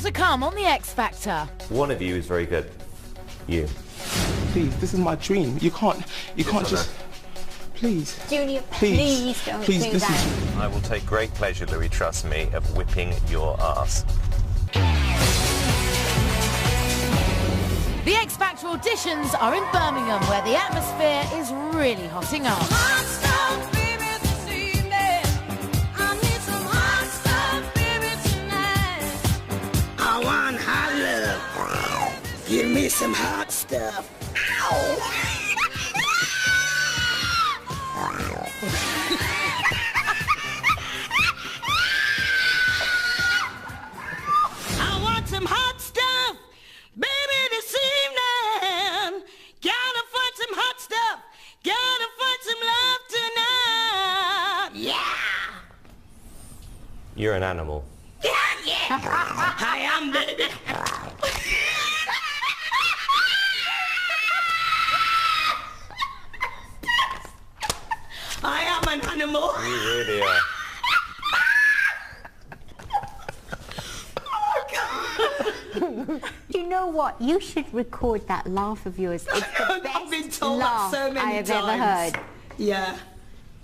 to come on The X Factor. One of you is very good. You. Please, this is my dream. You can't just... Please. Junior, please don't do that. I will take great pleasure, Louis, trust me, of whipping your ass. The X Factor auditions are in Birmingham, where the atmosphere is really hotting up. I want hot love. Give me some hot stuff. Ow. I want some hot stuff, baby, this evening. Gotta find some hot stuff. Gotta find some love tonight. Yeah. You're an animal. Yeah. I am, baby. I am an animal. You really are. Do you know what? You should record that laugh of yours. It's the I've been best told that laugh so many I have times. ever heard. Yeah.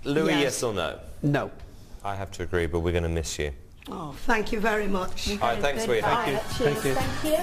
Louis, Yes. yes or no? No. I have to agree, but we're going to miss you. Oh, thank you very much. All right, thanks, sweetie. Cheers. Thank you.